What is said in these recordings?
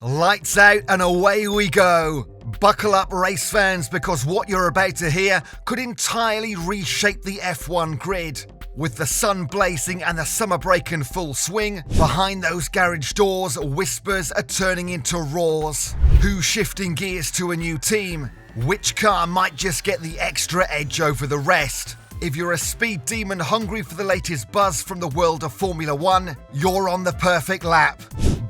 Lights out and away we go. Buckle up, race fans, because what you're about to hear could entirely reshape the F1 grid. With the sun blazing and the summer break in full swing, behind those garage doors, whispers are turning into roars. Who's shifting gears to a new team? Which car might just get the extra edge over the rest? If you're a speed demon hungry for the latest buzz from the world of Formula One, you're on the perfect lap.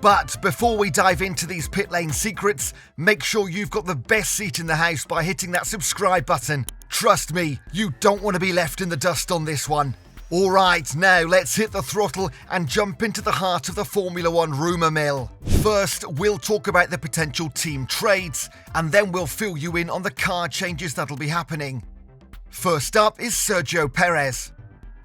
But before we dive into these pit lane secrets, make sure you've got the best seat in the house by hitting that subscribe button. Trust me, you don't want to be left in the dust on this one. Alright, now let's hit the throttle and jump into the heart of the Formula One rumour mill. First, we'll talk about the potential team trades, and then we'll fill you in on the car changes that'll be happening. First up is Sergio Perez.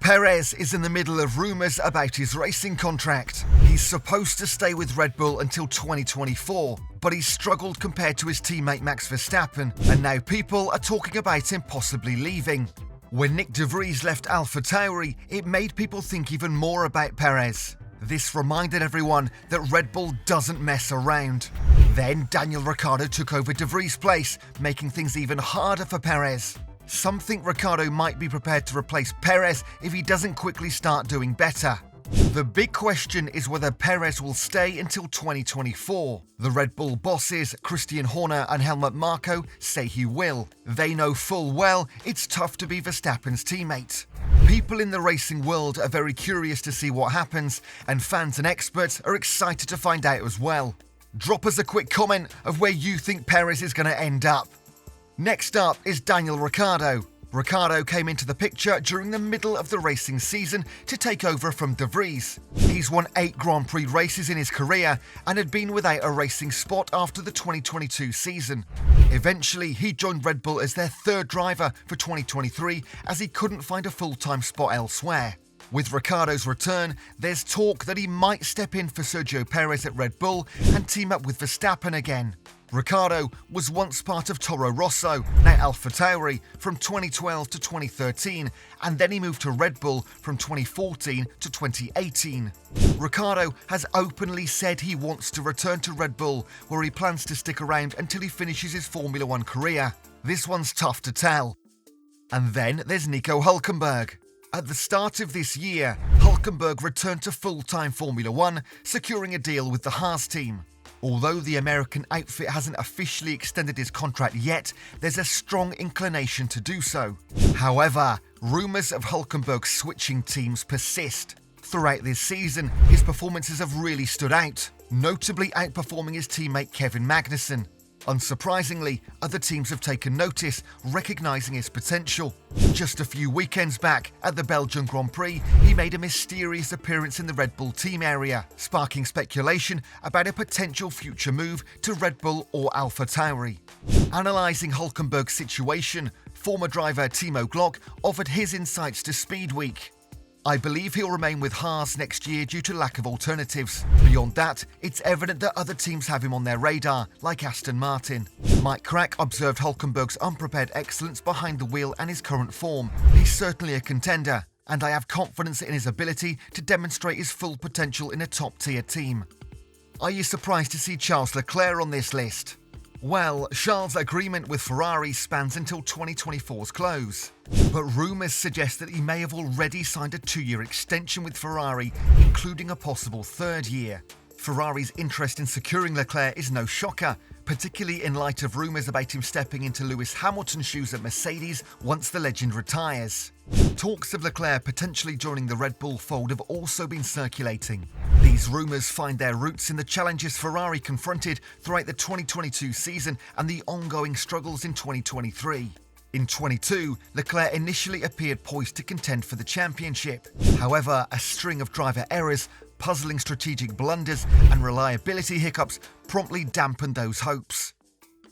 Perez is in the middle of rumours about his racing contract. He's supposed to stay with Red Bull until 2024, but he's struggled compared to his teammate Max Verstappen, and now people are talking about him possibly leaving. When Nick de Vries left AlphaTauri, it made people think even more about Perez. This reminded everyone that Red Bull doesn't mess around. Then Daniel Ricciardo took over de Vries' place, making things even harder for Perez. Some think Ricciardo might be prepared to replace Perez if he doesn't quickly start doing better. The big question is whether Perez will stay until 2024. The Red Bull bosses, Christian Horner and Helmut Marko, say he will. They know full well it's tough to be Verstappen's teammate. People in the racing world are very curious to see what happens, and fans and experts are excited to find out as well. Drop us a quick comment of where you think Perez is going to end up. Next up is Daniel Ricciardo. Ricciardo came into the picture during the middle of the racing season to take over from de Vries. He's won 8 Grand Prix races in his career and had been without a racing spot after the 2022 season. Eventually, he joined Red Bull as their third driver for 2023 as he couldn't find a full-time spot elsewhere. With Ricciardo's return, there's talk that he might step in for Sergio Perez at Red Bull and team up with Verstappen again. Ricciardo was once part of Toro Rosso, now AlphaTauri, from 2012 to 2013, and then he moved to Red Bull from 2014 to 2018. Ricciardo has openly said he wants to return to Red Bull, where he plans to stick around until he finishes his Formula One career. This one's tough to tell. And then there's Nico Hulkenberg. At the start of this year, Hulkenberg returned to full-time Formula One, securing a deal with the Haas team. Although the American outfit hasn't officially extended his contract yet, there's a strong inclination to do so. However, rumours of Hulkenberg switching teams persist. Throughout this season, his performances have really stood out, notably outperforming his teammate Kevin Magnussen. Unsurprisingly, other teams have taken notice, recognising his potential. Just a few weekends back, at the Belgian Grand Prix, he made a mysterious appearance in the Red Bull team area, sparking speculation about a potential future move to Red Bull or AlphaTauri. Analysing Hulkenberg's situation, former driver Timo Glock offered his insights to Speed Week. I believe he'll remain with Haas next year due to lack of alternatives. Beyond that, it's evident that other teams have him on their radar, like Aston Martin. Mike Crack observed Hulkenberg's unprepared excellence behind the wheel and his current form. He's certainly a contender, and I have confidence in his ability to demonstrate his full potential in a top-tier team. Are you surprised to see Charles Leclair on this list? Well, Charles' agreement with Ferrari spans until 2024's close. But rumours suggest that he may have already signed a 2-year extension with Ferrari, including a possible 3rd year. Ferrari's interest in securing Leclerc is no shocker, particularly in light of rumours about him stepping into Lewis Hamilton's shoes at Mercedes once the legend retires. Talks of Leclerc potentially joining the Red Bull fold have also been circulating. These rumours find their roots in the challenges Ferrari confronted throughout the 2022 season and the ongoing struggles in 2023. In 22, Leclerc initially appeared poised to contend for the championship. However, a string of driver errors, puzzling strategic blunders, and reliability hiccups promptly dampened those hopes.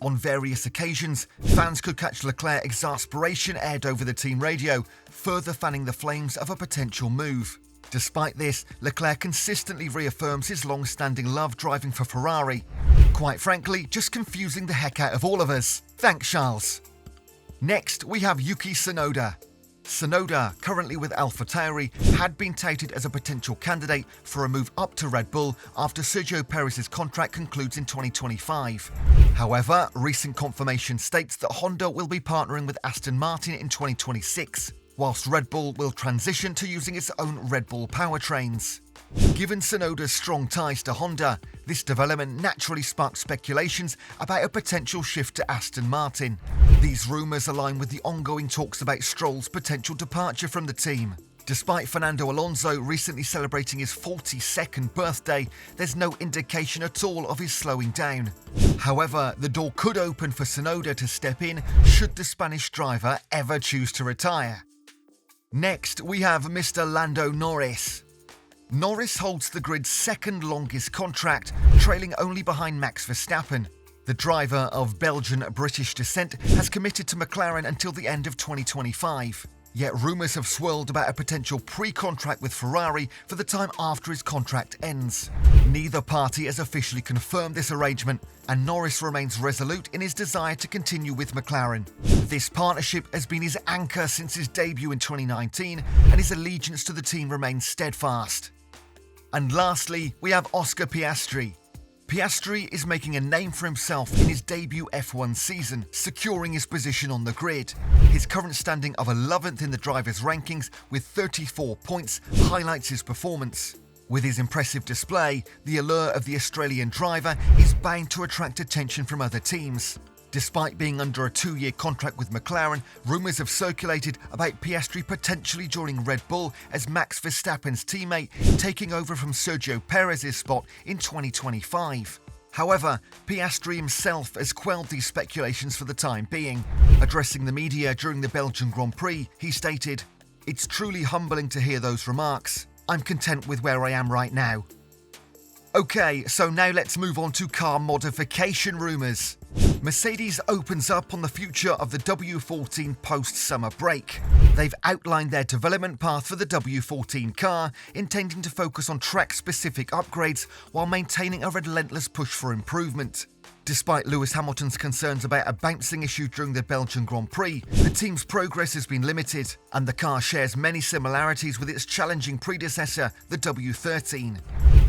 On various occasions, fans could catch Leclerc exasperation aired over the team radio, further fanning the flames of a potential move. Despite this, Leclerc consistently reaffirms his long-standing love driving for Ferrari. Quite frankly, just confusing the heck out of all of us. Thanks, Charles. Next, we have Yuki Tsunoda. Tsunoda, currently with AlphaTauri, had been touted as a potential candidate for a move up to Red Bull after Sergio Perez's contract concludes in 2025. However, recent confirmation states that Honda will be partnering with Aston Martin in 2026, whilst Red Bull will transition to using its own Red Bull powertrains. Given Tsunoda's strong ties to Honda, this development naturally sparked speculations about a potential shift to Aston Martin. These rumours align with the ongoing talks about Stroll's potential departure from the team. Despite Fernando Alonso recently celebrating his 42nd birthday, there's no indication at all of his slowing down. However, the door could open for Tsunoda to step in should the Spanish driver ever choose to retire. Next, we have Mr. Lando Norris. Norris holds the grid's second longest contract, trailing only behind Max Verstappen. The driver of Belgian-British descent has committed to McLaren until the end of 2025. Yet rumours have swirled about a potential pre-contract with Ferrari for the time after his contract ends. Neither party has officially confirmed this arrangement, and Norris remains resolute in his desire to continue with McLaren. This partnership has been his anchor since his debut in 2019, and his allegiance to the team remains steadfast. And lastly, we have Oscarpiastri. Piastri is making a name for himself in his debut F1 season, securing his position on the grid. His current standing of 11th in the drivers' rankings with 34 points highlights his performance. With his impressive display, the allure of the Australian driver is bound to attract attention from other teams. Despite being under a 2-year contract with McLaren, rumours have circulated about Piastri potentially joining Red Bull as Max Verstappen's teammate, taking over from Sergio Perez's spot in 2025. However, Piastri himself has quelled these speculations for the time being. Addressing the media during the Belgian Grand Prix, he stated, "It's truly humbling to hear those remarks. I'm content with where I am right now." Okay, so now let's move on to car modification rumours. Mercedes opens up on the future of the W14 post-summer break. They've outlined their development path for the W14 car, intending to focus on track-specific upgrades while maintaining a relentless push for improvement. Despite Lewis Hamilton's concerns about a bouncing issue during the Belgian Grand Prix, the team's progress has been limited, and the car shares many similarities with its challenging predecessor, the W13.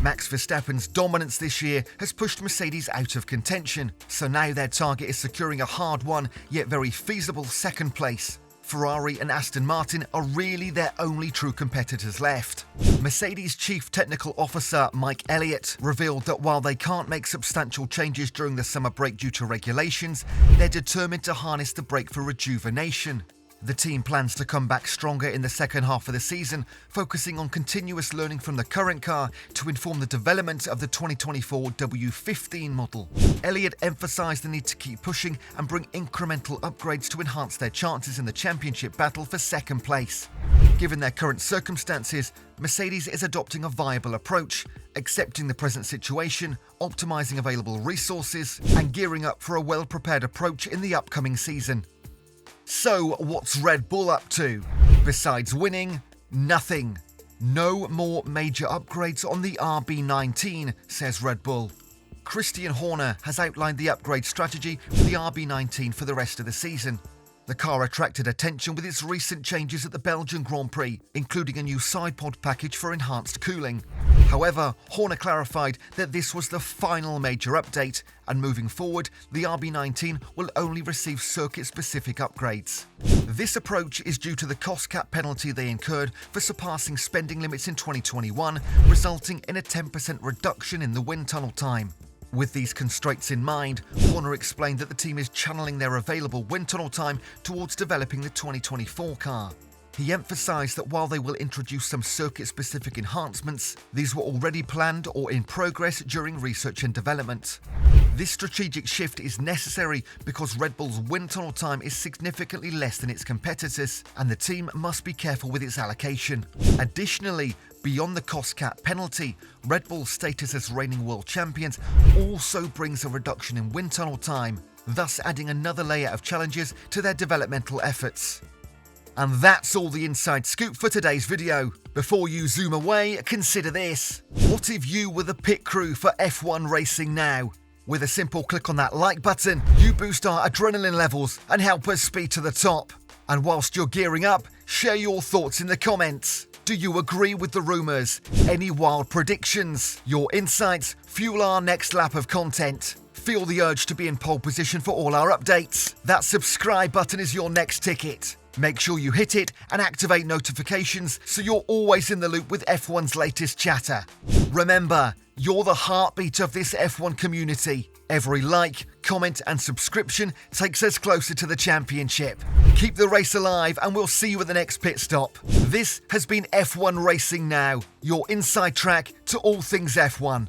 Max Verstappen's dominance this year has pushed Mercedes out of contention, so now their target is securing a hard-won yet very feasible second place. Ferrari and Aston Martin are really their only true competitors left. Mercedes Chief Technical Officer Mike Elliott revealed that while they can't make substantial changes during the summer break due to regulations, they're determined to harness the break for rejuvenation. The team plans to come back stronger in the second half of the season, focusing on continuous learning from the current car to inform the development of the 2024 W15 model. Elliott emphasised the need to keep pushing and bring incremental upgrades to enhance their chances in the championship battle for second place. Given their current circumstances, Mercedes is adopting a viable approach, accepting the present situation, optimising available resources, and gearing up for a well-prepared approach in the upcoming season. So, what's Red Bull up to? Besides winning, nothing. No more major upgrades on the RB19, says Red Bull. Christian Horner has outlined the upgrade strategy for the RB19 for the rest of the season. The car attracted attention with its recent changes at the Belgian Grand Prix, including a new side pod package for enhanced cooling. However, Horner clarified that this was the final major update, and moving forward, the RB19 will only receive circuit-specific upgrades. This approach is due to the cost cap penalty they incurred for surpassing spending limits in 2021, resulting in a 10% reduction in the wind tunnel time. With these constraints in mind, Horner explained that the team is channeling their available wind tunnel time towards developing the 2024 car. He emphasised that while they will introduce some circuit-specific enhancements, these were already planned or in progress during research and development. This strategic shift is necessary because Red Bull's wind tunnel time is significantly less than its competitors, and the team must be careful with its allocation. Additionally, beyond the cost cap penalty, Red Bull's status as reigning world champions also brings a reduction in wind tunnel time, thus adding another layer of challenges to their developmental efforts. And that's all the inside scoop for today's video. Before you zoom away, consider this. What if you were the pit crew for F1 racing now? With a simple click on that like button, you boost our adrenaline levels and help us speed to the top. And whilst you're gearing up, Share your thoughts in the comments. Do you agree with the rumours? Any wild predictions? Your insights fuel our next lap of content. Feel the urge to be in pole position for all our updates? That subscribe button is your next ticket. Make sure you hit it and activate notifications so you're always in the loop with F1's latest chatter. Remember, you're the heartbeat of this F1 community. Every like, comment and subscription takes us closer to the championship. Keep the race alive and we'll see you at the next pit stop. This has been F1 Racing Now, your inside track to all things F1.